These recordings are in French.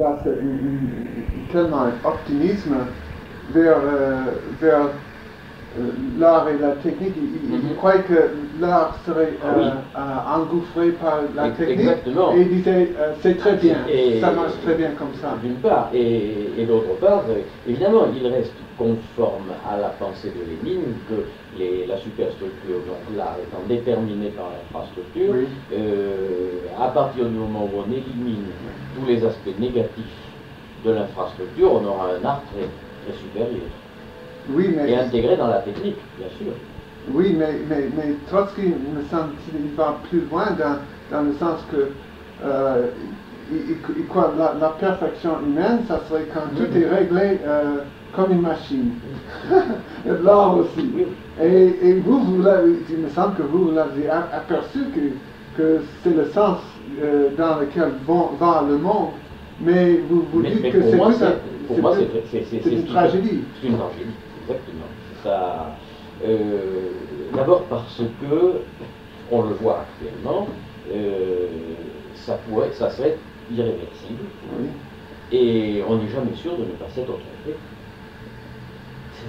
y a tellement d'optimisme vers l'art et la technique. Il croyait que l'art serait engouffré par la technique. Exactement. Et il disait c'est très bien, ça marche très bien comme ça. D'une part, et d'autre part, évidemment, il reste conforme à la pensée de Lénine que la superstructure, donc l'art étant déterminé par l'infrastructure, à partir du moment où on élimine tous les aspects négatifs de l'infrastructure, on aura un art très, très supérieur. Oui, mais... Et intégré dans la technique, bien sûr. Oui, mais Trotsky, me semble, il va plus loin dans le sens que il croit la perfection humaine, ça serait quand tout est réglé comme une machine. L'art aussi. Et vous il me semble que vous l'avez aperçu que c'est le sens dans lequel va le monde, mais vous dites que c'est une tragédie. C'est une tragédie, exactement. Ça, d'abord parce que, on le voit actuellement, ça serait irréversible, et on n'est jamais sûr de ne pas s'être trompé.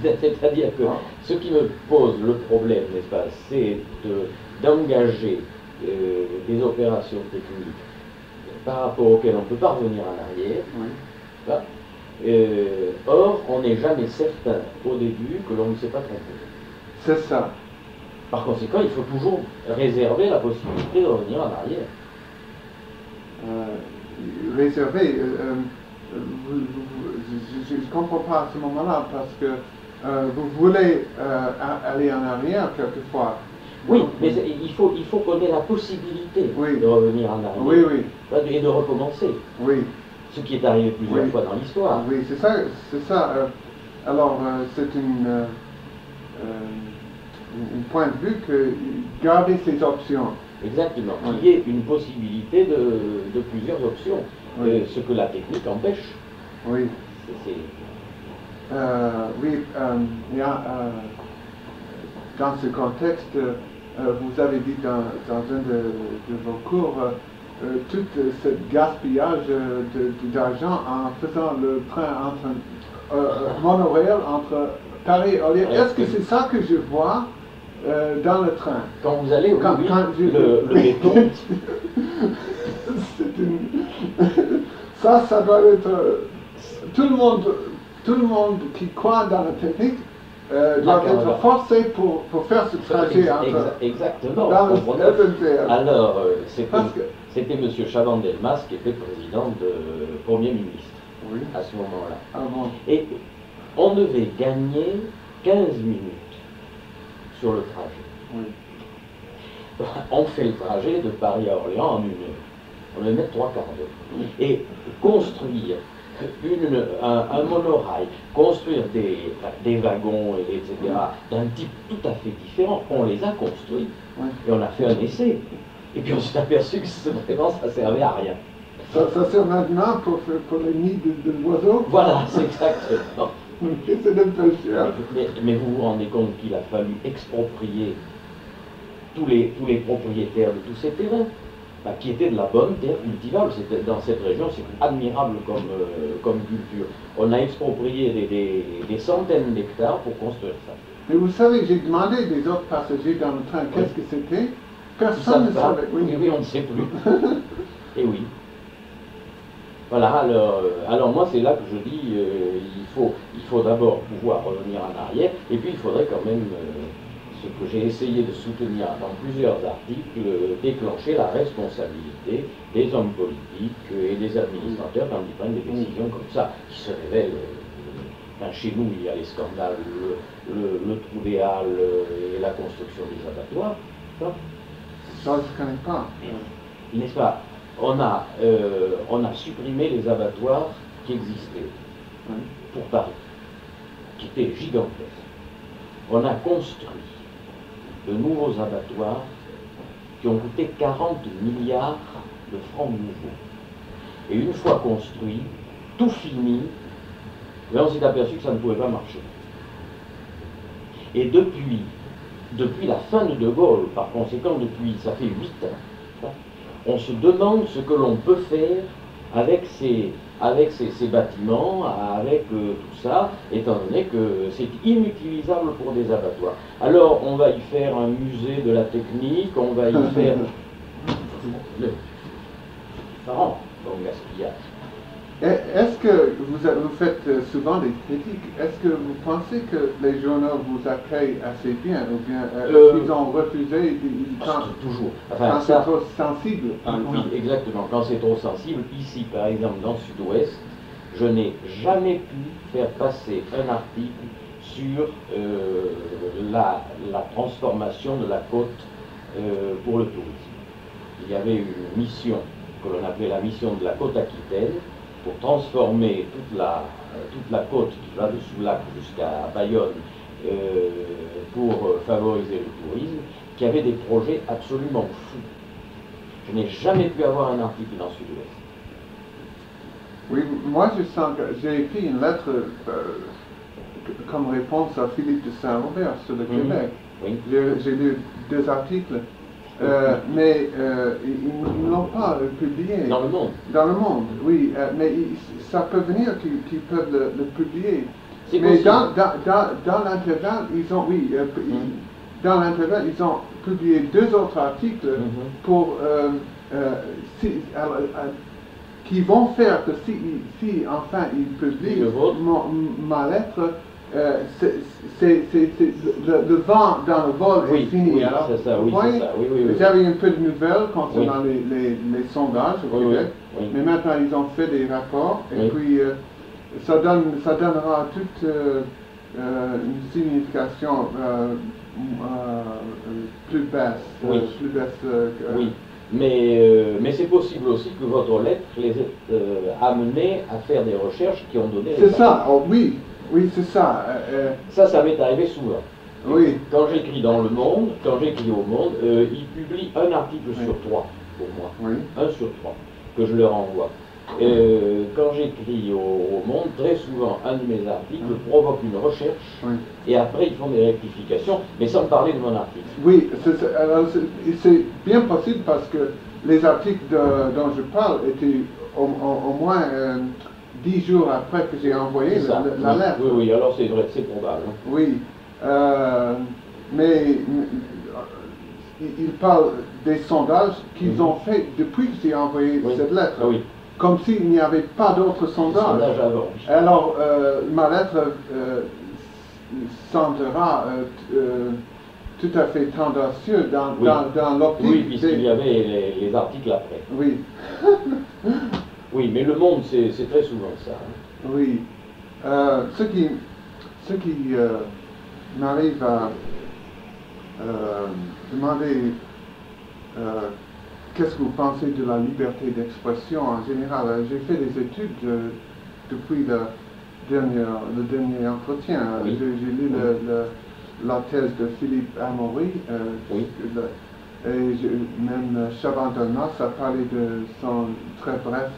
C'est-à-dire que ce qui me pose le problème, n'est-ce pas, c'est d'engager des opérations techniques par rapport auxquelles on ne peut pas revenir en arrière. Or, on n'est jamais certain au début que l'on ne s'est pas trompé. C'est ça. Par conséquent, il faut toujours réserver la possibilité de revenir en arrière. Réserver, je ne comprends pas à ce moment-là, parce que vous voulez aller en arrière quelquefois. Oui, mais il faut qu'on ait la possibilité de revenir en arrière et de recommencer. Oui. Ce qui est arrivé plusieurs fois dans l'histoire. Oui, c'est ça. Alors, c'est un point de vue que garder ces options. Exactement. Il y ait une possibilité de plusieurs options. Ce que la technique empêche. Oui. Il y a, dans ce contexte, vous avez dit dans un de vos cours, tout ce gaspillage d'argent en faisant le train monorail entre Paris et Orléans. Est-ce que c'est ça que je vois dans le train? Quand vous allez, le béton. Ça doit être... Tout le monde qui croit dans la technique doit être forcé pour faire ce trajet exactement. dans le SNCF. Alors, c'était M. Chaban-Delmas qui était président de Premier ministre à ce moment-là. Et on devait gagner 15 minutes sur le trajet. On fait le trajet de Paris à Orléans en 1 heure. On devait mettre 3 quarts d'heure. Et construire un monorail, construire des wagons, etc., d'un type tout à fait différent, on les a construits. Et on a fait un essai. Et puis on s'est aperçu que vraiment ça servait à rien. Ça sert maintenant pour les nids de l'oiseau? Voilà, c'est exactement. Mais vous vous rendez compte qu'il a fallu exproprier tous les propriétaires de tous ces terrains, qui étaient de la bonne terre cultivable. Dans cette région, c'est admirable comme culture. On a exproprié des centaines d'hectares pour construire ça. Mais vous savez, j'ai demandé des autres passagers dans le train qu'est-ce que c'était. Personne ne savait. Oui, on ne sait plus. Et oui. Voilà, alors moi c'est là que je dis, il faut d'abord pouvoir revenir en arrière, et puis il faudrait quand même, ce que j'ai essayé de soutenir dans plusieurs articles, déclencher la responsabilité des hommes politiques et des administrateurs quand ils prennent des décisions comme ça, qui se révèlent. Chez nous, il y a les scandales, le trou des halles et la construction des abattoirs. Ça, je ne connais pas. N'est-ce pas? On a supprimé les abattoirs qui existaient pour Paris, qui étaient gigantesques. On a construit de nouveaux abattoirs qui ont coûté 40 milliards de francs nouveaux. Et une fois construit, tout fini, là on s'est aperçu que ça ne pouvait pas marcher. Et depuis la fin de Gaulle, par conséquent, ça fait 8 ans, on se demande ce que l'on peut faire avec avec ces bâtiments, avec tout ça, étant donné que c'est inutilisable pour des abattoirs. Alors on va y faire un musée de la technique, on va y faire... Ça rentre dans le gaspillage. Est-ce que vous faites souvent des critiques? Est-ce que vous pensez que les journaux vous accueillent assez bien? Ou bien ils ont refusé toujours. Enfin, quand c'est trop sensible? Oui, exactement. Quand c'est trop sensible, ici par exemple dans le Sud-Ouest, je n'ai jamais pu faire passer un article sur la transformation de la côte pour le tourisme. Il y avait une mission que l'on appelait la mission de la côte Aquitaine, pour transformer toute la côte qui va de Soulac jusqu'à Bayonne pour favoriser le tourisme, qui avait des projets absolument fous. Je n'ai jamais pu avoir un article dans Sud-Ouest. Oui, moi je sens que j'ai écrit une lettre comme réponse à Philippe de Saint-Robert sur le Québec. Oui. J'ai lu 2 articles. Mais ils ne l'ont pas publié. Dans le monde. Dans le monde, oui. Mais ça peut venir qu'ils peuvent le publier. Mais dans l'intervalle, ils ont, dans l'intervalle, ils ont publié 2 autres articles pour qui vont faire que si enfin ils publient ma lettre, le vent dans le vol est fini. Oui, alors, c'est ça, oui, c'est ça. Oui. J'avais un peu de nouvelles concernant les sondages au Québec, mais maintenant ils ont fait des rapports, et puis ça donnera toute une signification plus basse. Oui. Mais c'est possible aussi que votre lettre les ait amenés à faire des recherches qui ont donné... C'est ça, oui, c'est ça. Ça m'est arrivé souvent. Oui. Quand j'écris dans Le Monde, quand j'écris au Monde, ils publient un article sur 3 pour moi. Oui. 1 sur 3, que je leur envoie. Quand j'écris au Monde, très souvent, un de mes articles provoque une recherche, et après ils font des rectifications, mais sans parler de mon article. Oui, c'est bien possible parce que les articles dont je parle étaient au moins 10 jours après que j'ai envoyé la lettre. Oui, alors c'est vrai, c'est probable. Oui, mais ils parlent des sondages qu'ils ont faits depuis que j'ai envoyé cette lettre. Comme s'il n'y avait pas d'autres sondages. Alors, ma lettre semblera tout à fait tendancieuse dans l'optique. Oui, puisqu'il y avait les articles après. Oui. Oui, mais Le Monde, c'est très souvent ça. Oui. Ce qui m'arrive à demander qu'est-ce que vous pensez de la liberté d'expression en général. J'ai fait des études depuis le dernier entretien. J'ai lu la thèse de Philippe Amory, et même Chaban-Delmas a parlé de son très bref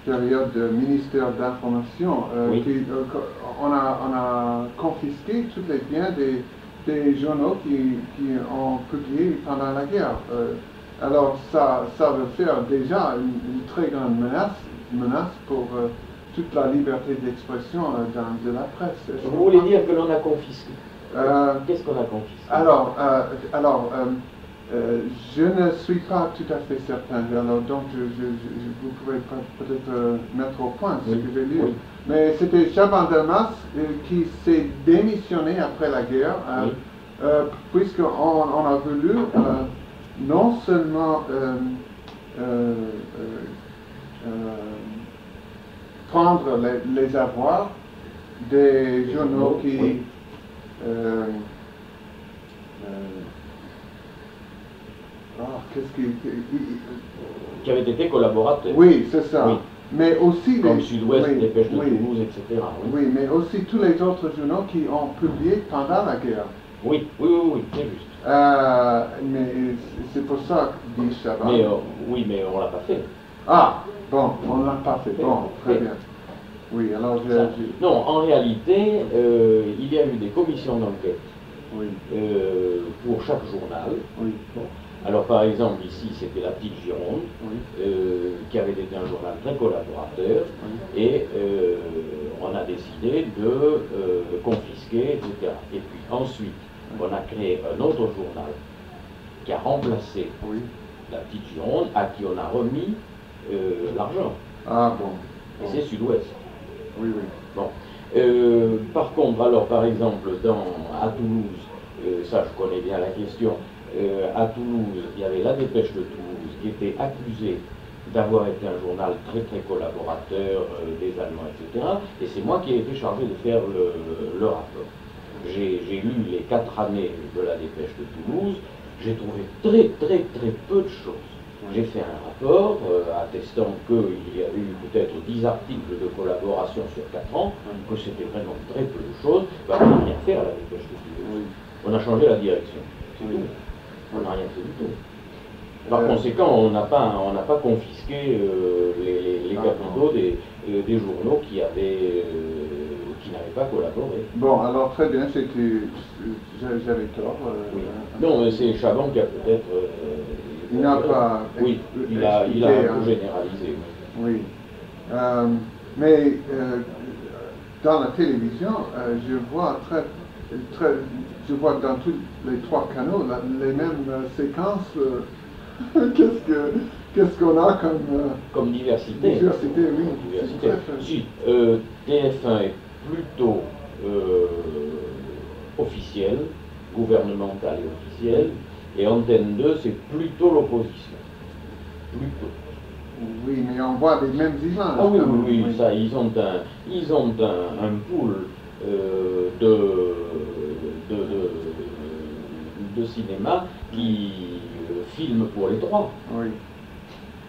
période de ministère d'information. On a confisqué tous les biens des journaux qui ont publié pendant la guerre. Alors ça veut faire déjà une très grande menace pour toute la liberté d'expression de la presse. Vous voulez dire que l'on a confisqué? Qu'est-ce qu'on a confisqué? Alors, je ne suis pas tout à fait certain, alors donc vous pouvez peut-être mettre au point ce que j'ai lu. Mais c'était Chaban-Delmas qui s'est démissionné après la guerre, puisqu'on a voulu non seulement prendre les avoirs des journaux qui avaient été collaborateurs. Oui, c'est ça. Oui. Mais aussi comme Sud-Ouest, Dépêche de Toulouse, etc. Oui, mais aussi tous les autres journaux qui ont publié pendant la guerre. Oui, c'est juste. Mais c'est pour ça que dit Chaban. Oui, mais on ne l'a pas fait. Ah, bon, on ne l'a pas fait. Bon, très bien. Oui, alors non, en réalité, il y a eu des commissions d'enquête pour chaque journal. Oui. Bon. Alors par exemple ici c'était La Petite Gironde, qui avait été un journal très collaborateur, et on a décidé de confisquer, etc. Et puis ensuite on a créé un autre journal qui a remplacé La Petite Gironde, à qui on a remis l'argent. Ah bon. Et c'est Sud-Ouest. Oui, oui. Bon. Par contre, alors par exemple, à Toulouse, ça je connais bien la question, à Toulouse, il y avait La Dépêche de Toulouse qui était accusée d'avoir été un journal très très collaborateur des Allemands, etc. Et c'est moi qui ai été chargé de faire le rapport. J'ai lu les 4 années de La Dépêche de Toulouse, j'ai trouvé très très très peu de choses. J'ai fait un rapport attestant qu'il y avait eu peut-être 10 articles de collaboration sur 4 ans, que c'était vraiment très peu de choses. On n'a rien fait à La Dépêche de Toulouse. On a changé la direction. C'est tout. On n'a rien fait du tout. Par conséquent, on n'a pas confisqué les capitaux des journaux qui n'avaient pas collaboré. Bon, alors très bien, j'avais tort. Oui. Non, c'est Chabon qui a peut-être... il n'a pas... Oui, il a un peu généralisé. Oui. Mais dans la télévision, je vois je vois dans tous les 3 canaux les mêmes séquences. Qu'est-ce qu'on a comme diversité. Diversité, oui. Diversité. Si, TF1 est plutôt officiel, gouvernemental et officiel, et Antenne 2, c'est plutôt l'opposition. Plutôt. Oui, mais on voit les mêmes images. Ah oui, oui, oui, ça, ils ont un pool de cinéma qui filme pour les 3. Oui.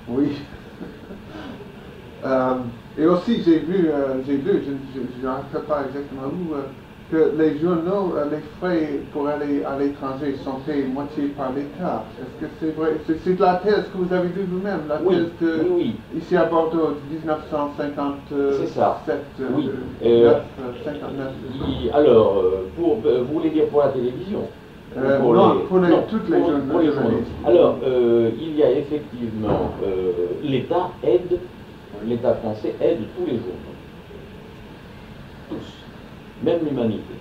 Oui. Et aussi, j'ai vu, je ne rappelle pas exactement où, que les journaux, les frais pour aller à l'étranger sont payés moitié par l'État. Est-ce que c'est vrai? C'est de la thèse que vous avez vue vous-même, la thèse de, ici à Bordeaux, 1957. C'est ça. 59. Alors, vous voulez dire pour la télévision? Toutes les journaux. Alors, il y a effectivement, l'État français aide tous les journaux. Tous. Même l'Humanité.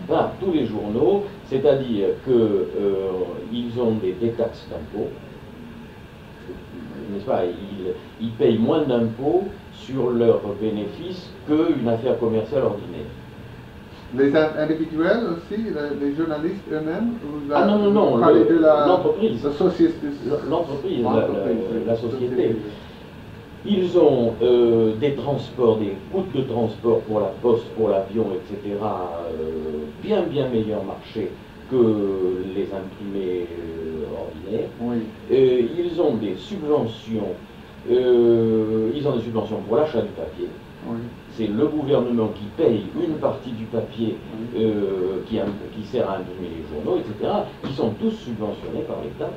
Voilà, tous les journaux, c'est-à-dire qu'ils ont des taxes d'impôts, n'est-ce pas, ils payent moins d'impôts sur leurs bénéfices qu'une affaire commerciale ordinaire. Les individuels aussi, les journalistes eux-mêmes? Ah non, l'entreprise. L'entreprise, la société. Ils ont des transports, des coûts de transport pour la poste, pour l'avion, etc., bien meilleur marché que les imprimés ordinaires. Oui. Ils ont des subventions, pour l'achat du papier. Oui. C'est le gouvernement qui paye une partie du papier qui sert à imprimer les journaux, etc. Ils sont tous subventionnés par l'État.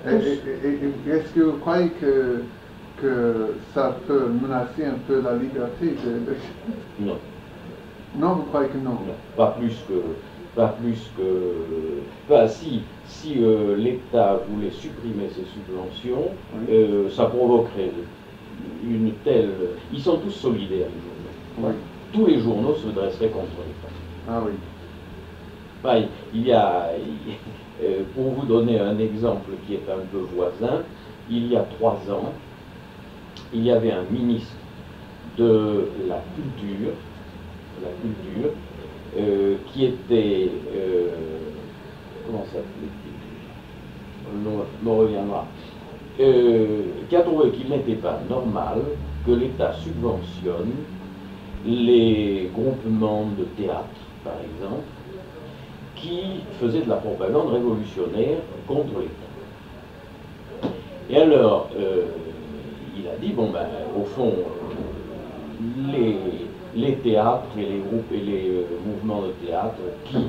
Est-ce que vous croyez que ça peut menacer un peu la liberté Non. Non, vous croyez que non? Non, pas plus que... Enfin, si l'État voulait supprimer ces subventions, ça provoquerait une telle... Ils sont tous solidaires, les journaux. Oui. Tous les journaux se dresseraient contre l'État. Ah oui. Enfin, il y a... pour vous donner un exemple qui est un peu voisin, il y a 3 ans, il y avait un ministre de la culture, qui était... comment s'appelait-il? Me reviendra. Qui a trouvé qu'il n'était pas normal que l'État subventionne les groupements de théâtre, par exemple, qui faisaient de la propagande révolutionnaire contre l'État. Et alors, il a dit, bon ben, au fond, les théâtres et les groupes et les mouvements de théâtre qui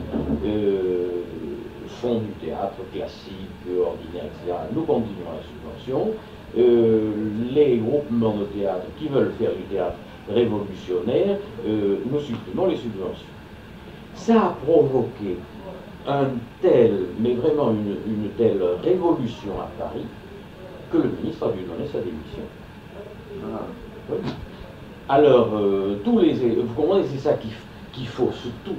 font du théâtre classique, ordinaire, etc., nous continuons la subvention. Les groupements de théâtre qui veulent faire du théâtre révolutionnaire, nous supprimons les subventions. Ça a provoqué mais vraiment une telle révolution à Paris, que le ministre a dû donner sa démission. Oui. Alors, vous comprenez, c'est ça qu'il faut surtout.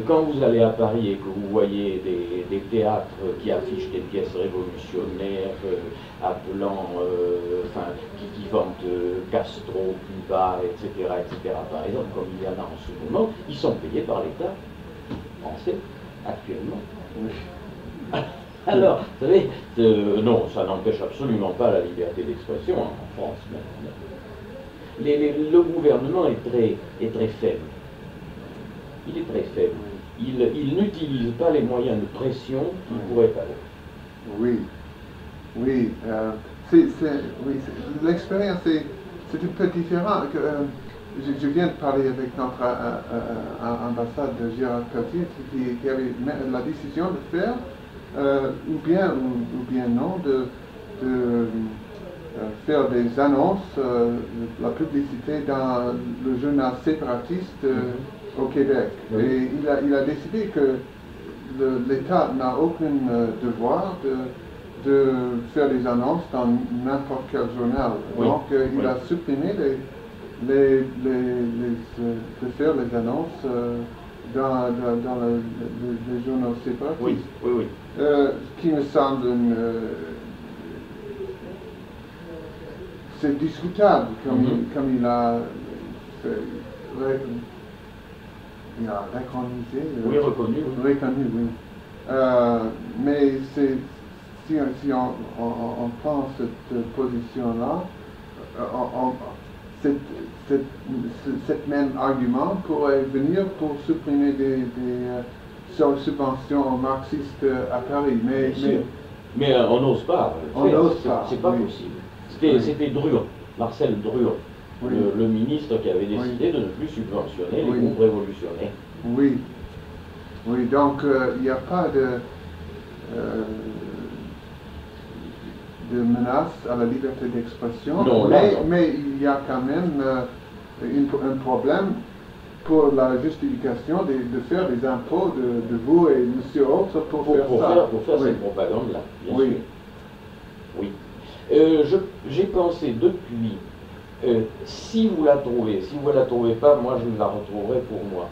Quand vous allez à Paris et que vous voyez des théâtres qui affichent des pièces révolutionnaires, appelant, qui vantent Castro, Cuba, etc., par exemple, comme il y en a en ce moment, ils sont payés par l'État français, actuellement. Oui. Alors, vous savez, non, ça n'empêche absolument pas la liberté d'expression en France. Le gouvernement est très faible. Il est très faible. Il n'utilise pas les moyens de pression qu'il pourrait avoir. Oui, oui. L'expérience est un peu différente. Je viens de parler avec notre ambassade de Gérard Pelletier qui avait la décision de faire, ou bien non, de faire des annonces, la publicité dans le journal séparatiste au Québec. Oui. Et il a décidé que l'État n'a aucun devoir de faire des annonces dans n'importe quel journal. Oui. Donc il a supprimé de faire les annonces dans les journaux séparatistes. Oui, oui, oui. Qui me semble c'est discutable comme il a fait, il a réconisé. Oui, reconnu. Oui. Reconnu, oui. Mais si on prend cette position-là, cet même argument pourrait venir pour supprimer des subventions marxistes à Paris. Mais on n'ose pas. C'est pas possible. C'était Druon, Marcel Druon, le ministre qui avait décidé de ne plus subventionner les groupes révolutionnaires. Oui. Oui, donc il n'y a pas de menace à la liberté d'expression, mais il y a quand même un problème pour la justification de faire des impôts de vous et monsieur autres pour faire cette propagande-là, bien sûr. Oui. J'ai pensé depuis, si vous la trouvez pas, moi je la retrouverai pour moi.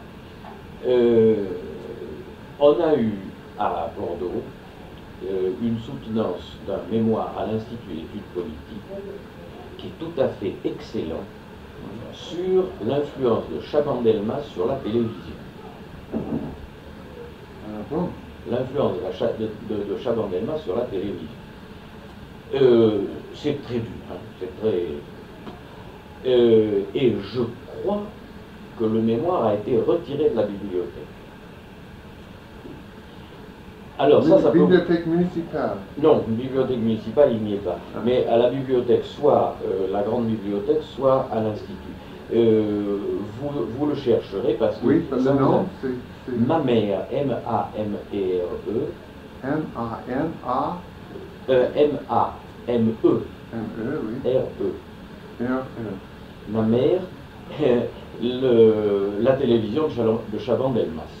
On a eu à Bordeaux une soutenance d'un mémoire à l'Institut d'études politiques qui est tout à fait excellent sur l'influence de Chaban-Delmas sur la télévision. L'influence de Chaban-Delmas sur la télévision. C'est très dur, hein, c'est très... et je crois que le mémoire a été retiré de la bibliothèque. Alors ça bibliothèque municipale? Non, une bibliothèque municipale, il n'y est pas. Ah. Mais à la bibliothèque, soit la grande bibliothèque, soit à l'Institut. Vous le chercherez parce que... Oui, le nom, c'est... Mamère, M-A-M-E-R-E. M-A-M-A... M-A-M-E. M-E, oui. R-E. R-E. Mamère, la télévision de Chaban-Delmas.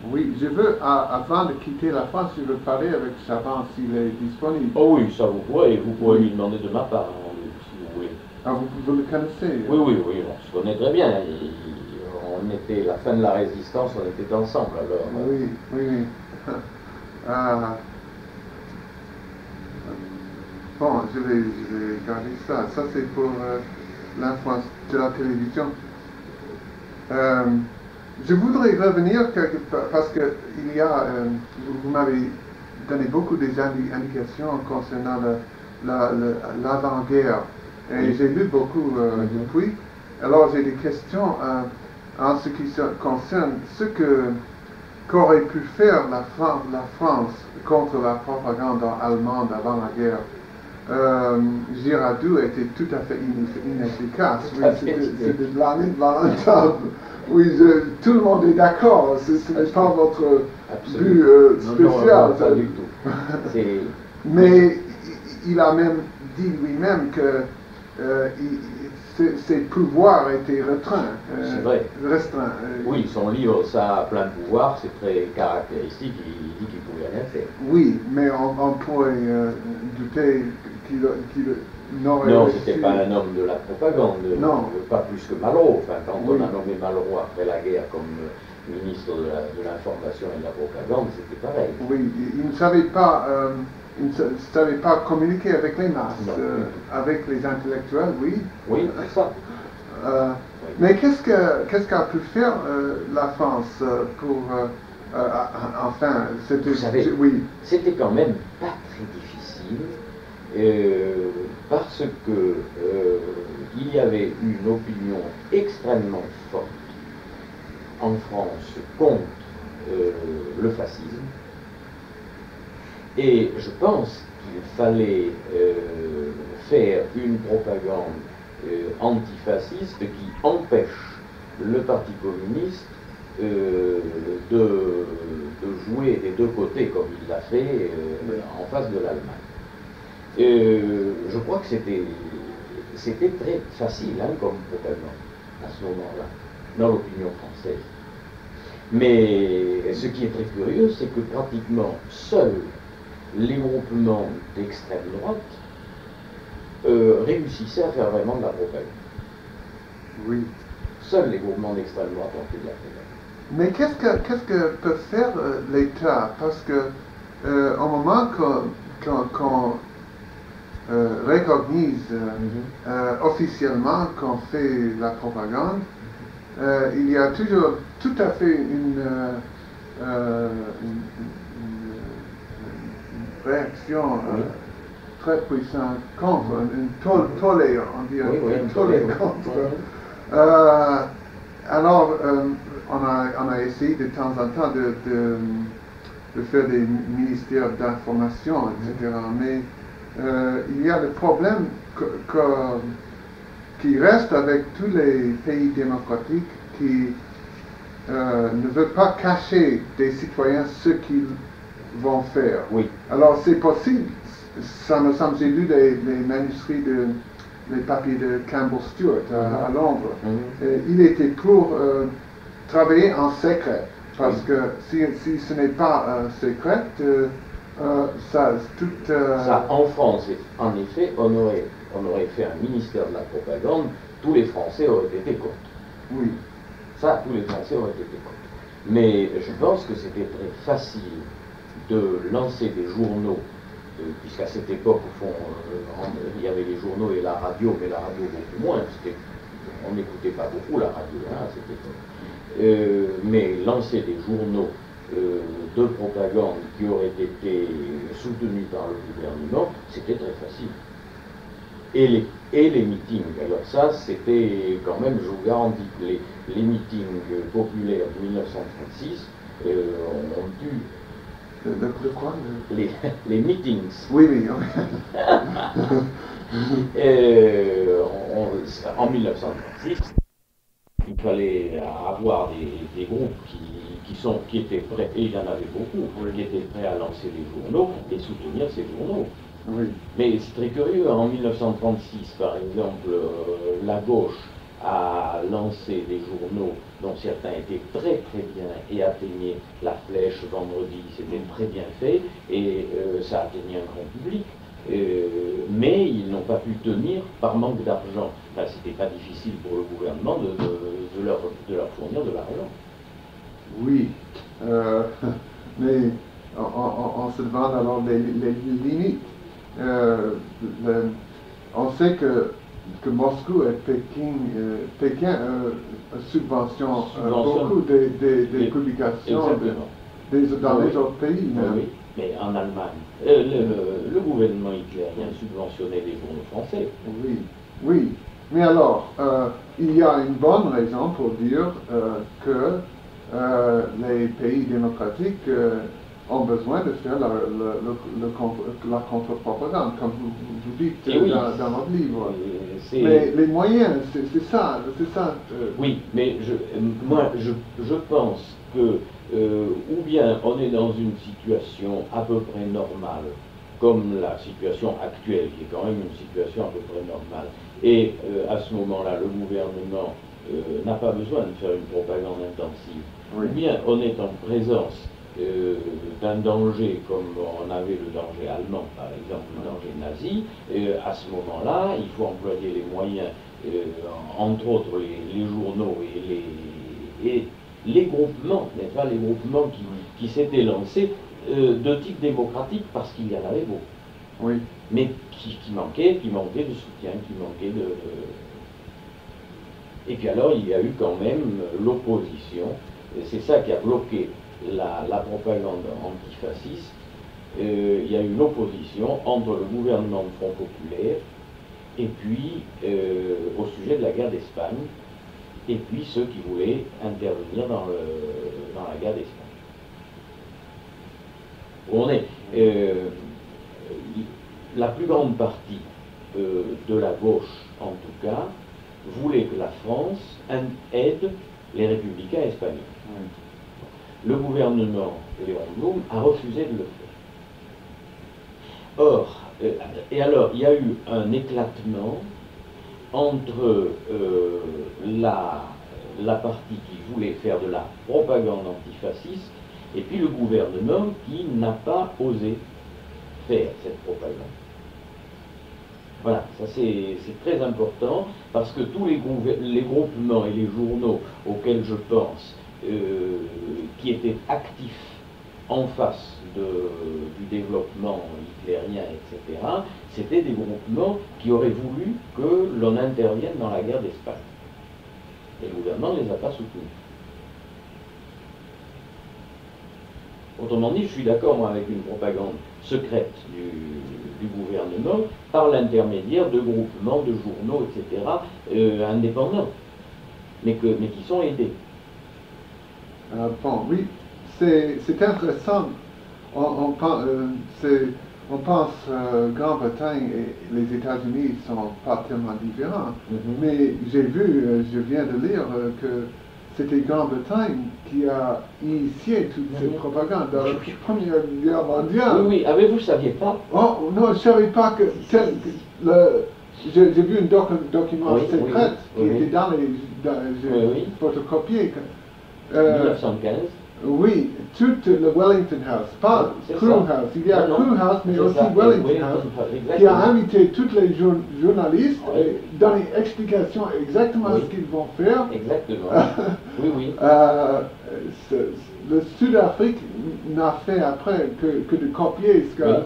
Oui, je veux, avant de quitter la France, je veux parler avec Chaban s'il est disponible. Oh oui, ça vous pourrez lui demander de ma part, si vous voulez. Ah, vous le connaissez? Oui, on se connaît très bien. On était, la fin de la résistance, on était ensemble alors. Oui. Bon, je vais garder ça. Ça, c'est pour l'influence de la télévision. Je voudrais revenir parce que vous m'avez donné beaucoup d'indications concernant l'avant-guerre. Et j'ai lu beaucoup depuis. Alors, j'ai des questions en ce qui concerne ce qu'aurait pu faire la France contre la propagande allemande avant la guerre. Girardot était tout à fait inefficace. Oui, c'est de lamentable. Oui, tout le monde est d'accord. Ce n'est pas votre but spécial. Non, pas du tout. Mais il a même dit lui-même que ses pouvoirs étaient restreints. Oui, son livre, ça a plein de pouvoirs, c'est très caractéristique, il dit qu'il ne pouvait rien faire. Oui, mais on pourrait douter qu'il n'aurait non, c'était pas un homme de la propagande, non. Pas plus que Malraux. Enfin, quand on a nommé Malraux après la guerre comme ministre de l'information et de la propagande, c'était pareil. Oui, il ne savait pas communiquer avec les masses, avec les intellectuels, oui. Oui, c'est ça. Mais qu'est-ce qu'a pu faire la France pour... enfin, c'était quand même pas très difficile, parce que il y avait une opinion extrêmement forte en France contre le fascisme. Et je pense qu'il fallait faire une propagande antifasciste qui empêche le Parti communiste de jouer des deux côtés comme il l'a fait en face de l'Allemagne. Je crois que c'était très facile comme propagande à ce moment-là, dans l'opinion française. Mais ce qui est très curieux, c'est que pratiquement seuls les groupements d'extrême droite réussissaient à faire vraiment de la propagande. Oui. Seuls les groupements d'extrême droite ont fait de la propagande. Mais qu'est-ce que peut faire l'État? Parce que au moment qu'on reconnaisse officiellement qu'on fait la propagande, il y a toujours tout à fait une réaction très puissante contre, une tollé, on dit, une tollé contre. Alors, on a essayé de temps en temps de faire des ministères d'information, etc. Mais il y a le problème qui reste avec tous les pays démocratiques qui ne veulent pas cacher des citoyens ce qu'ils vont faire. Oui. Alors c'est possible, ça me semble, j'ai lu les manuscrits les papiers de Campbell Stewart à Londres. Il était pour travailler en secret, parce que si ce n'est pas secret, ça, en France, en effet, on aurait fait un ministère de la propagande, tous les Français auraient été contre. Oui. Ça, tous les Français auraient été contre. Mais je pense que c'était très facile de lancer des journaux, puisqu'à cette époque, au fond, il y avait les journaux et la radio, mais la radio beaucoup moins, on n'écoutait pas beaucoup la radio à cette époque. Mais lancer des journaux de propagande qui auraient été soutenus par le gouvernement, c'était très facile. Et les meetings, alors ça c'était quand même, je vous garantis que les meetings populaires de 1936 ont dû... De quoi les meetings. Oui. En 1936, il fallait avoir des groupes qui étaient prêts, et il y en avait beaucoup, qui étaient prêts à lancer des journaux et soutenir ces journaux. Oui. Mais c'est très curieux, en 1936, par exemple, la gauche a lancé des journaux dont certains étaient très très bien et atteignaient la Flèche vendredi, c'était très bien fait et ça atteignait un grand public. Mais ils n'ont pas pu tenir par manque d'argent. Enfin, c'était pas difficile pour le gouvernement de leur fournir de l'argent. Oui, mais on se demande alors les limites. On sait que Moscou et Pékin subventionnent beaucoup des publications dans les autres pays. Oui, mais en Allemagne, le gouvernement hitlérien subventionnait les journaux français. Oui. Mais alors, il y a une bonne raison pour dire que les pays démocratiques ont besoin de faire la contre-propagande, comme vous dites dans votre livre. Mais les moyens, c'est ça. Oui, mais moi, je pense que ou bien on est dans une situation à peu près normale comme la situation actuelle, qui est quand même une situation à peu près normale. Et à ce moment-là, le gouvernement n'a pas besoin de faire une propagande intensive. Ou bien on est en présence d'un danger comme on avait le danger allemand, par exemple, le danger nazi, à ce moment-là, il faut employer les moyens, entre autres les journaux et les groupements, n'est-ce pas, les groupements qui s'étaient lancés de type démocratique, parce qu'il y en avait beaucoup. Oui. Mais qui manquaient de soutien, qui manquaient de... Et puis alors, il y a eu quand même l'opposition, c'est ça qui a bloqué la propagande antifasciste. Il y a eu une opposition entre le gouvernement de Front Populaire et puis au sujet de la guerre d'Espagne, et puis ceux qui voulaient intervenir dans la guerre d'Espagne. On est la plus grande partie de la gauche, en tout cas, voulait que la France aide les républicains espagnols. Le gouvernement Léon Blum a refusé de le faire. Or, et alors, il y a eu un éclatement entre la partie qui voulait faire de la propagande antifasciste et puis le gouvernement qui n'a pas osé faire cette propagande. Voilà, ça c'est très important, parce que tous les groupements et les journaux auxquels je pense, qui étaient actifs en face du développement hitlérien, etc., c'était des groupements qui auraient voulu que l'on intervienne dans la guerre d'Espagne. Et le gouvernement ne les a pas soutenus. Autrement dit, je suis d'accord, moi, avec une propagande secrète du gouvernement par l'intermédiaire de groupements, de journaux, etc., indépendants, mais qui sont aidés. Bon, oui, c'est intéressant. On pense Grande-Bretagne et les États-Unis ne sont pas tellement différents, mais j'ai vu, je viens de lire que c'était Grande-Bretagne qui a initié toute cette propagande dans la Première Guerre mondiale. Oui, avez-vous, ne saviez pas? Oh, non, je ne savais pas que... J'ai vu un document secret qui était dans les... J'ai photocopié. 1915. Oui, tout le Wellington House, pas Crew House. Il y a Crew House, mais aussi Wellington House, qui a invité tous les journalistes et donné explication exactement ce qu'ils vont faire. Exactement. Oui, oui. Le Sud-Afrique n'a fait après que de copier ce qu'a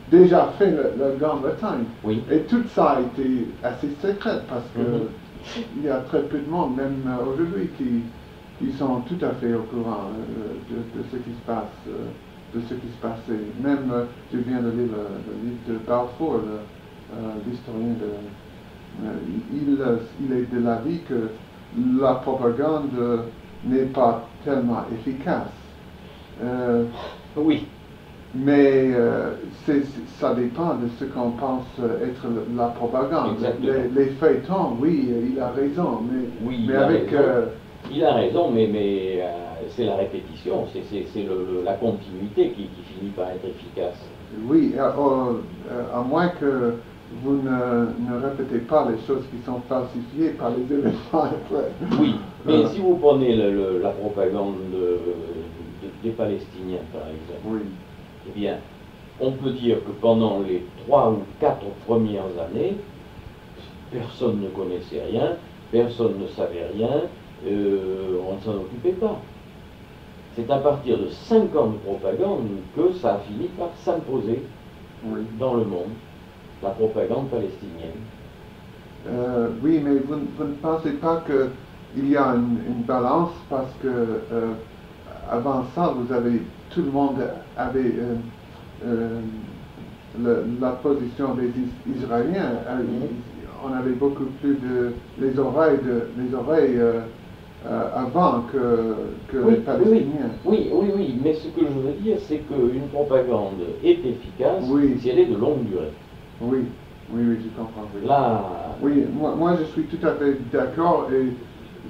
déjà fait la Grande-Bretagne. Oui. Et tout ça a été assez secret, parce que il y a très peu de monde, même aujourd'hui, qui sont tout à fait au courant de ce qui se passe, de ce qui se passait. Même, je viens de lire le livre de Balfour, l'historien il est de l'avis que la propagande n'est pas tellement efficace. Oui. Mais ça dépend de ce qu'on pense être la propagande. Les feuilletons, oui, il a raison, mais avec... Il a raison, mais c'est la répétition, c'est la continuité qui finit par être efficace. Oui, à moins que vous ne répétez pas les choses qui sont falsifiées par les éléments. Oui, mais si vous prenez la propagande des Palestiniens, par exemple, eh bien, on peut dire que pendant les 3 ou 4 premières années, personne ne connaissait rien, personne ne savait rien, on ne s'en occupait pas. C'est à partir de 5 ans de propagande que ça a fini par s'imposer dans le monde, la propagande palestinienne. Oui, mais vous ne pensez pas qu'il y a une balance, parce que avant ça, tout le monde avait la position des Israéliens. On avait beaucoup plus les oreilles avant que les Palestiniens. Oui, mais ce que je veux dire, c'est qu'une propagande est efficace si elle est de longue durée. Oui, je comprends. Là... Oui, moi je suis tout à fait d'accord, et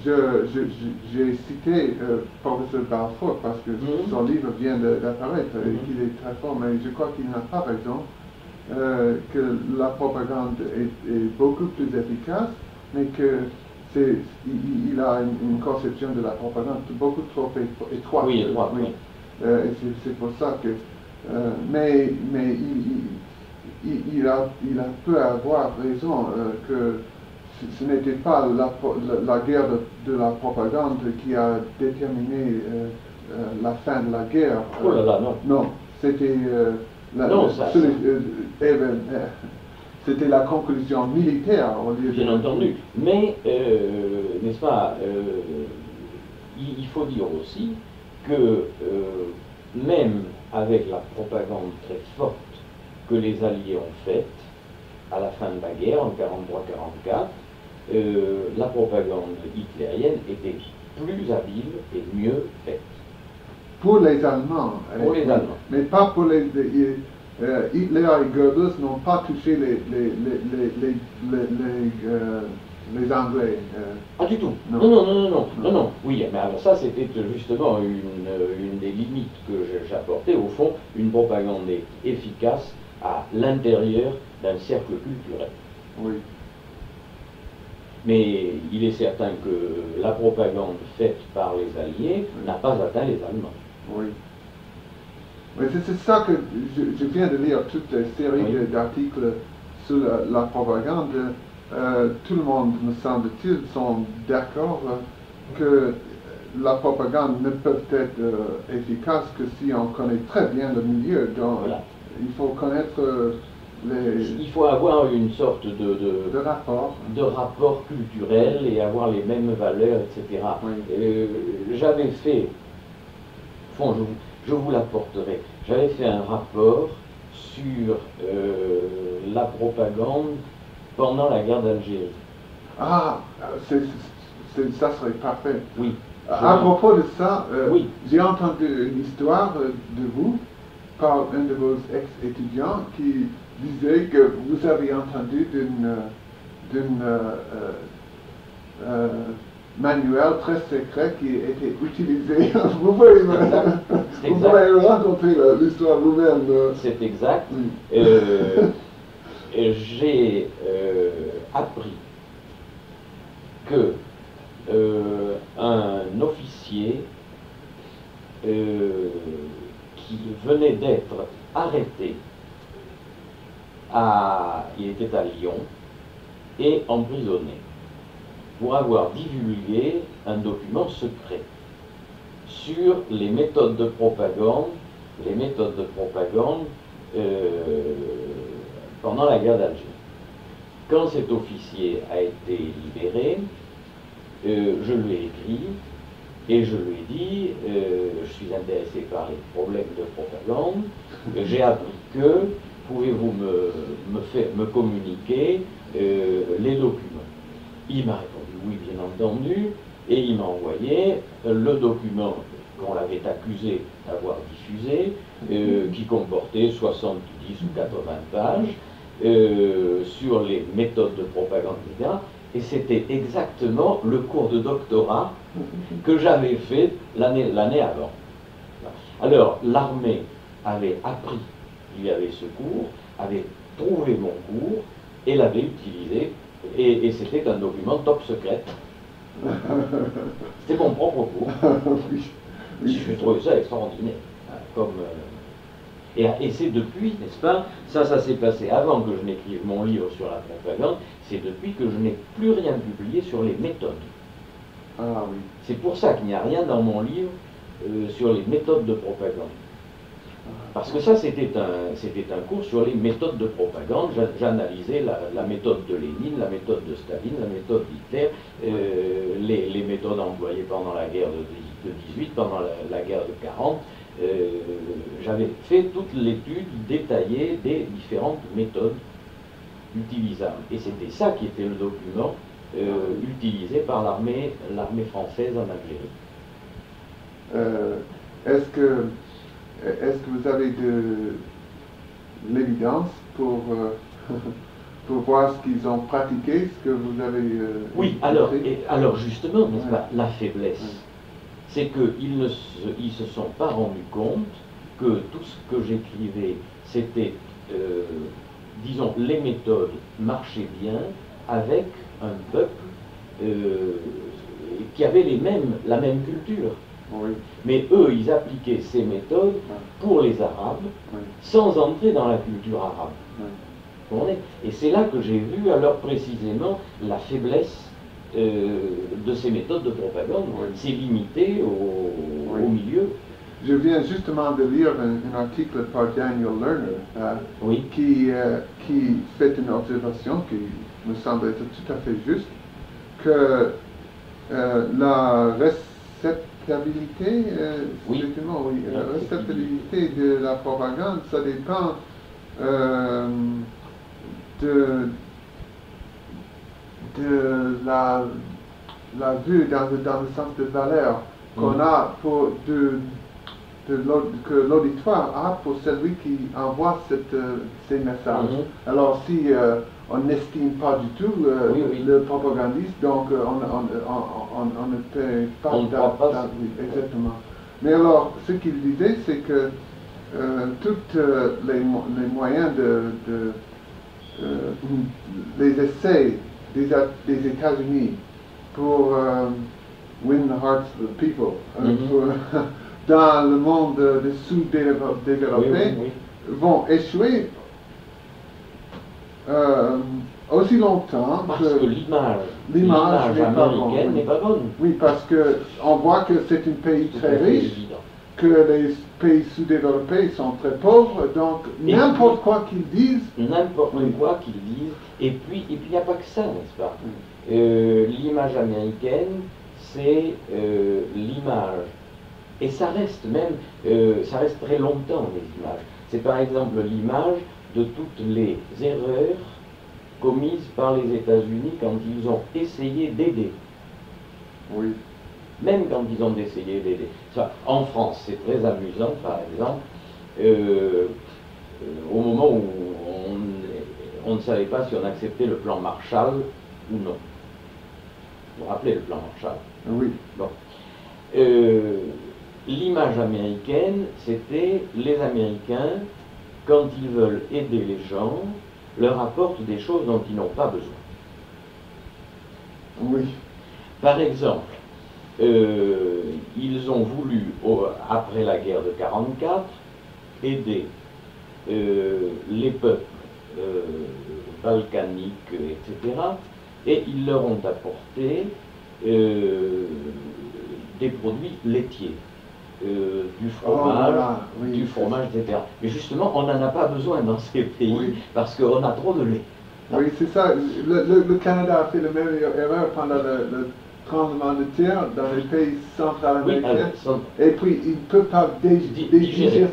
j'ai cité professeur Balfour parce que son livre vient d'apparaître et qu'il est très fort, mais je crois qu'il n'a pas raison, que la propagande est beaucoup plus efficace, mais que il a une conception de la propagande beaucoup trop étroite. Oui, étroite, oui. Et c'est pour ça que... mais il peut avoir raison que ce n'était pas la guerre de la propagande qui a déterminé la fin de la guerre. Oh là là, non. Non, c'était c'était la conclusion militaire au lieu bien entendu. Mais, n'est-ce pas, il faut dire aussi que même avec la propagande très forte que les Alliés ont faite à la fin de la guerre, en 1943-1944, la propagande hitlérienne était plus habile et mieux faite. Pour les Allemands. Pour les Allemands. Mais pas pour les... Hitler et Goebbels n'ont pas touché les Anglais. Ah, du tout. Non. Oui, mais alors ça, c'était justement une des limites que j'apportais. Au fond, une propagande efficace à l'intérieur d'un cercle culturel. Oui. Mais il est certain que la propagande faite par les Alliés n'a pas atteint les Allemands. Oui. Mais c'est ça que je viens de lire toute une série d'articles sur la propagande. Tout le monde, me semble-t-il, sont d'accord que la propagande ne peut être efficace que si on connaît très bien le milieu. Donc, il faut connaître il faut avoir une sorte de rapport culturel et avoir les mêmes valeurs, etc. Oui. J'avais fait, je vous l'apporterai, j'avais fait un rapport sur la propagande pendant la guerre d'Algérie. Ah, ça serait parfait. Oui. À propos de ça, j'ai entendu une histoire de vous par un de vos ex-étudiants qui disait que vous avez entendu d'une manuel très secret qui était utilisé. Vous pouvez raconter l'histoire vous-même. C'est exact. J'ai appris que un officier qui venait d'être arrêté, il était à Lyon, et emprisonné pour avoir divulgué un document secret sur les méthodes de propagande, pendant la guerre d'Algérie. Quand cet officier a été libéré, je lui ai écrit et je lui ai dit je suis intéressé par les problèmes de propagande, j'ai appris que pouvez-vous me communiquer les documents. Il m'a répondu oui, bien entendu, et il m'a envoyé le document qu'on l'avait accusé d'avoir diffusé, qui comportait 70 ou 80 pages sur les méthodes de propagande, etc. Et c'était exactement le cours de doctorat que j'avais fait l'année avant. Alors, l'armée avait appris qu'il y avait ce cours, avait trouvé mon cours et l'avait utilisé, et c'était un document top secret. C'était mon propre cours. Je trouvais ça extraordinaire. Et c'est depuis, n'est-ce pas, ça s'est passé avant que je n'écrive mon livre sur la propagande, c'est depuis que je n'ai plus rien publié sur les méthodes. Ah oui. C'est pour ça qu'il n'y a rien dans mon livre sur les méthodes de propagande. Parce que ça, c'était un cours sur les méthodes de propagande. J'analysais la méthode de Lénine, la méthode de Staline, la méthode d'Hitler, les méthodes employées pendant la guerre de 18, pendant la guerre de 40. J'avais fait toute l'étude détaillée des différentes méthodes utilisables. Et c'était ça qui était le document utilisé par l'armée française en Algérie. Est-ce que vous avez de l'évidence pour pour voir ce qu'ils ont pratiqué, ce que vous avez oui, alors justement, n'est-ce pas, la faiblesse, c'est qu'ils ne se sont pas rendus compte que tout ce que j'écrivais, c'était, disons, les méthodes marchaient bien avec un peuple qui avait la même culture. Oui. Mais eux, ils appliquaient ces méthodes pour les Arabes, sans entrer dans la culture arabe. Et c'est là que j'ai vu alors précisément la faiblesse de ces méthodes de propagande. C'est limité au milieu. Je viens justement de lire un article par Daniel Lerner qui fait une observation qui me semble être tout à fait juste, que la réceptabilité, la réceptabilité de la propagande, ça dépend de la vue dans le sens de valeur qu'on a que l'auditoire a pour celui qui envoie ces messages. Alors si on n'estime pas du tout le propagandiste, donc on ne peut pas... exactement. Mais alors, ce qu'il disait, c'est que tous les moyens les essais des États-Unis pour win the hearts of the people, dans le monde sous-développé, vont échouer aussi longtemps parce que l'image américaine n'est pas bonne. Oui, parce qu'on voit que c'est un pays très riche, que les pays sous-développés sont très pauvres, donc n'importe quoi qu'ils disent. N'importe quoi qu'ils disent. Et puis il n'y a pas que ça, n'est-ce pas? L'image américaine, c'est l'image. Et ça reste même, ça reste très longtemps, les images. C'est par exemple l'image de toutes les erreurs commises par les États-Unis quand ils ont essayé d'aider. Oui. Même quand ils ont essayé d'aider. En France, c'est très amusant, par exemple, au moment où on ne savait pas si on acceptait le plan Marshall ou non. Vous vous rappelez le plan Marshall? Oui. Bon. L'image américaine, c'était les Américains, quand ils veulent aider les gens, leur apportent des choses dont ils n'ont pas besoin. Oui. Par exemple, ils ont voulu, après la guerre de 1944, aider les peuples balkaniques, etc. Et ils leur ont apporté des produits laitiers. Du fromage, etc. Mais justement, on n'en a pas besoin dans ces pays parce qu'on a trop de lait. Oui, c'est ça. Le Canada a fait la même erreur pendant le tremblement de terre dans les pays central-américains. Et puis, ils ne peuvent pas digérer.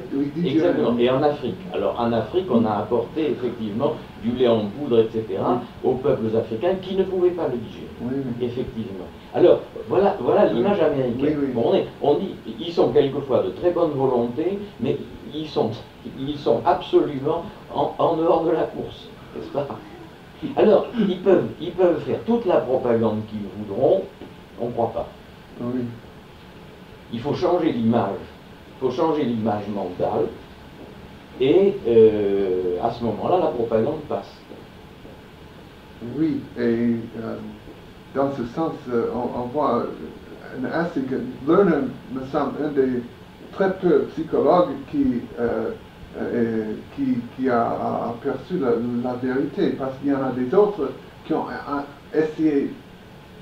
Exactement. Et en Afrique. Alors, en Afrique, on a apporté effectivement du lait en poudre, etc., aux peuples africains qui ne pouvaient pas le digérer. Effectivement. Alors, voilà l'image américaine. Bon, on dit, ils sont quelquefois de très bonne volonté, mais ils sont absolument en dehors de la course, n'est-ce pas? Alors, ils peuvent faire toute la propagande qu'ils voudront, on ne croit pas. Oui. Il faut changer l'image. Il faut changer l'image mentale, et à ce moment-là, la propagande passe. Oui, et dans ce sens, on voit Lerner me semble un des très peu psychologues qui a aperçu la vérité, parce qu'il y en a des autres qui ont essayé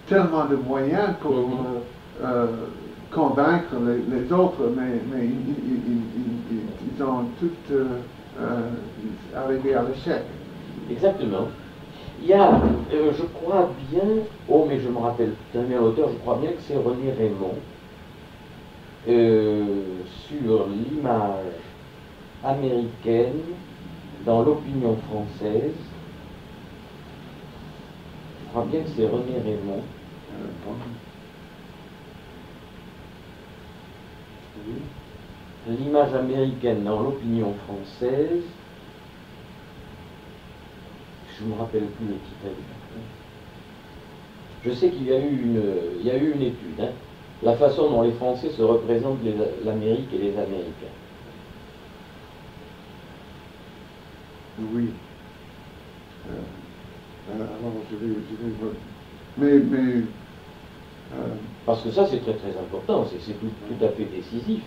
tellement de moyens pour convaincre les autres, mais ils ont tous arrivé à l'échec. Exactement. Il y a, je crois bien, mais je me rappelle d'un auteur, je crois bien que c'est René Raymond, sur l'image américaine dans l'opinion française. Je crois bien que c'est René Raymond. L'image américaine dans l'opinion française, je ne me rappelle plus les titres. Je sais qu'il y a eu une étude, hein, la façon dont les Français se représentent l'Amérique et les Américains. Oui. Alors je vais mais parce que ça c'est très très important, c'est tout à fait décisif.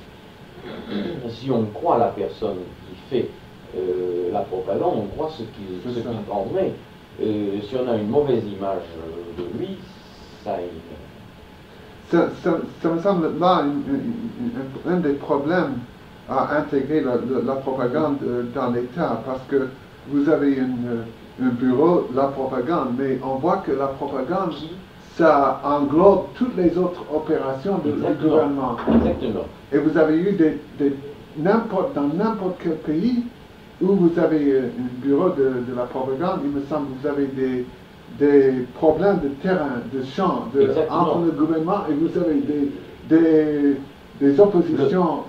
Si on croit la personne qui fait la propagande, on croit ce qu'il transmet. Si on a une mauvaise image de lui, ça me semble là un des problèmes à intégrer la propagande dans l'État, parce que vous avez un bureau, la propagande, mais on voit que la propagande, ça englobe toutes les autres opérations du gouvernement. Exactement. Et vous avez eu dans n'importe quel pays où vous avez un bureau de la propagande, il me semble que vous avez des problèmes de terrain, de champ, entre le gouvernement, et vous avez des oppositions,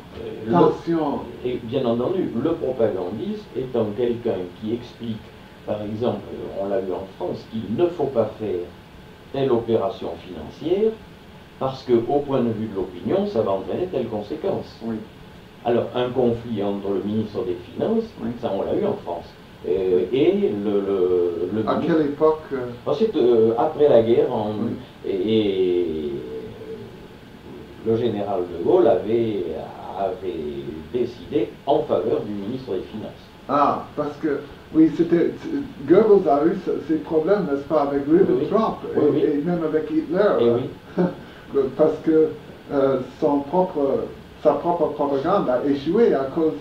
tensions. Et bien entendu, le propagandiste étant quelqu'un qui explique, par exemple, on l'a vu en France, qu'il ne faut pas faire telle opération financière parce qu'au point de vue de l'opinion, ça va entraîner telle conséquence. Oui. Alors, un conflit entre le ministre des Finances, ça on l'a eu en France, et le à quelle époque Ensuite, après la guerre, et le général de Gaulle avait décidé en faveur du ministre des Finances. Ah, parce que, oui, Goebbels a eu ces problèmes, n'est-ce pas, avec Ribbentrop, et même avec Hitler, parce que sa propre propagande a échoué à cause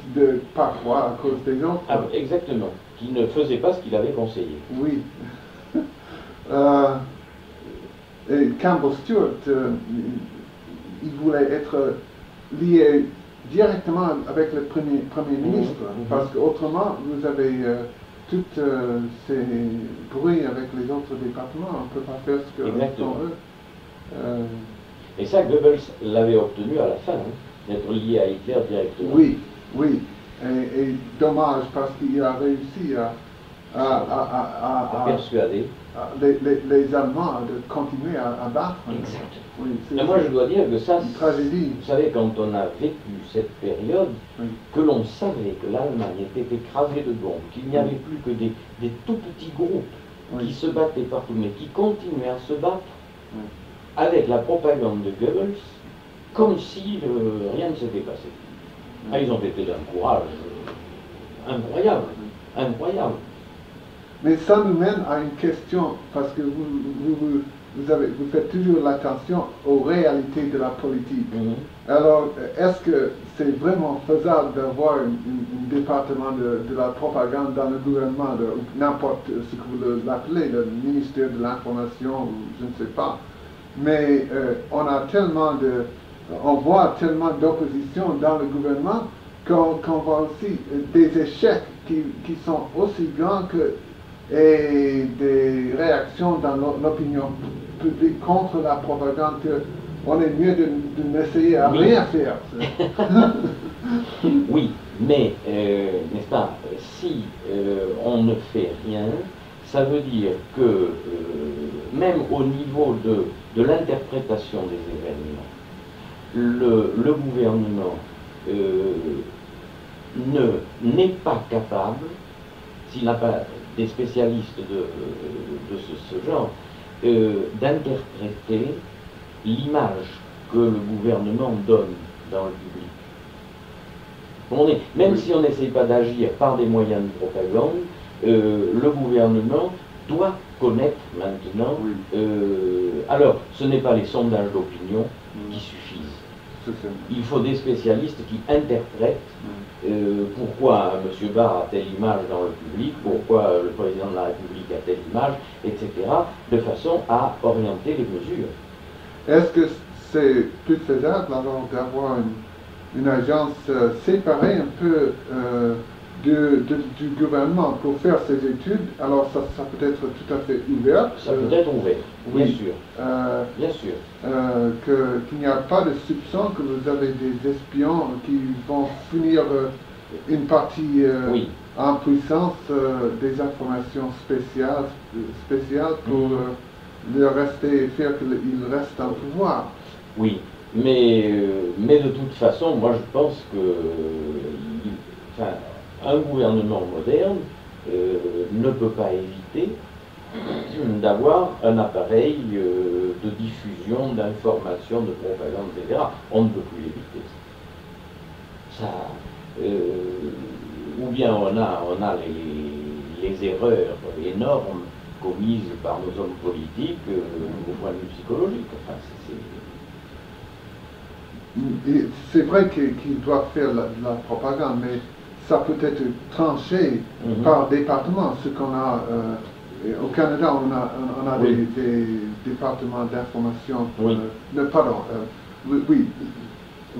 parfois à cause des autres. Ah, exactement, qui ne faisait pas ce qu'il avait conseillé. Oui. Et Campbell Stuart, il voulait être lié directement avec le premier ministre, parce qu'autrement, vous avez tous ces bruits avec les autres départements, on ne peut pas faire ce qu'on veut. Et ça, Goebbels l'avait obtenu à la fin, d'être lié à Hitler directement. Oui, oui. Et dommage, parce qu'il a réussi à persuader les Allemands de continuer à battre. Exact. Oui, mais moi, je dois dire que ça, une tragédie. Vous savez, quand on a vécu cette période, que l'on savait que l'Allemagne était écrasée de bombes, qu'il n'y avait plus que des tout petits groupes qui se battaient partout, mais qui continuaient à se battre avec la propagande de Goebbels, comme si rien ne s'était passé. Ah, ils ont été d'un courage incroyable, incroyable. Mais ça nous mène à une question, parce que vous faites toujours l'attention aux réalités de la politique. Alors, est-ce que c'est vraiment faisable d'avoir un département de la propagande dans le gouvernement, n'importe ce que vous l'appelez, le ministère de l'Information, je ne sais pas. Mais on voit tellement d'opposition dans le gouvernement qu'on voit aussi des échecs qui sont aussi grands et des réactions dans l'opinion publique contre la propagande qu'on est mieux de n'essayer à rien faire. Oui, mais, n'est-ce pas, si on ne fait rien, ça veut dire que même au niveau de l'interprétation des événements, le gouvernement n'est pas capable, s'il n'a pas des spécialistes de ce genre, d'interpréter l'image que le gouvernement donne dans le public. Même si on n'essaye pas d'agir par des moyens de propagande, le gouvernement doit connaître maintenant. Alors, ce n'est pas les sondages d'opinion qui suffisent. Il faut des spécialistes qui interprètent pourquoi M. Barr a telle image dans le public, pourquoi le président de la République a telle image, etc., de façon à orienter les mesures. Est-ce que c'est plus faisable alors d'avoir une agence séparée un peu du gouvernement pour faire ces études? Alors ça peut être tout à fait ouvert. Ça peut être ouvert, bien sûr. Bien sûr. Qu'il n'y a pas de soupçon que vous avez des espions qui vont finir une partie en puissance des informations spéciales pour le rester, faire qu'il reste en pouvoir. Oui, mais de toute façon, moi je pense que un gouvernement moderne ne peut pas éviter d'avoir un appareil de diffusion d'informations, de propagande, etc. On ne peut plus l'éviter. Ou bien on a les erreurs énormes commises par nos hommes politiques au point de vue psychologique. Enfin, c'est vrai qu'ils doivent faire la propagande, mais ça peut être tranché par département. Ce qu'on a au Canada, on a des départements d'information. Oui. Oui.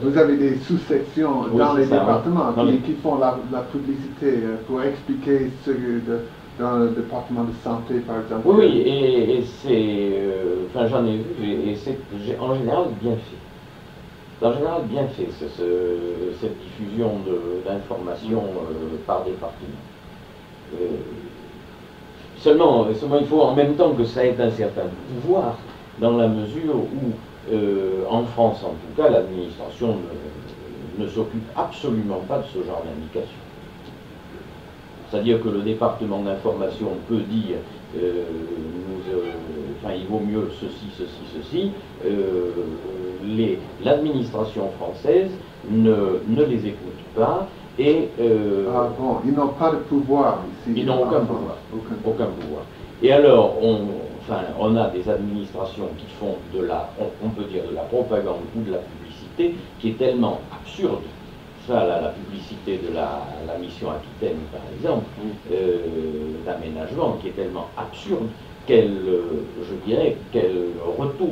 Vous avez des sous-sections dans les départements qui font la publicité pour expliquer ce dans le département de santé, par exemple. Oui, et c'est... Enfin, j'en ai vu, et c'est en général bien fait. En général bien fait, cette diffusion d'informations par département. Seulement, il faut en même temps que ça ait un certain pouvoir, dans la mesure où, en France en tout cas, l'administration ne s'occupe absolument pas de ce genre d'indication. C'est-à-dire que le département d'information peut dire il vaut mieux ceci. L'administration française ne les écoute pas et... ils n'ont pas de pouvoir ici. Ils n'ont aucun pouvoir. Aucun pouvoir. Et alors, on a des administrations qui font on peut dire de la propagande ou de la publicité qui est tellement absurde. La publicité de la mission Aquitaine, par exemple, d'aménagement, qui est tellement absurde qu'elle, je dirais, qu'elle retourne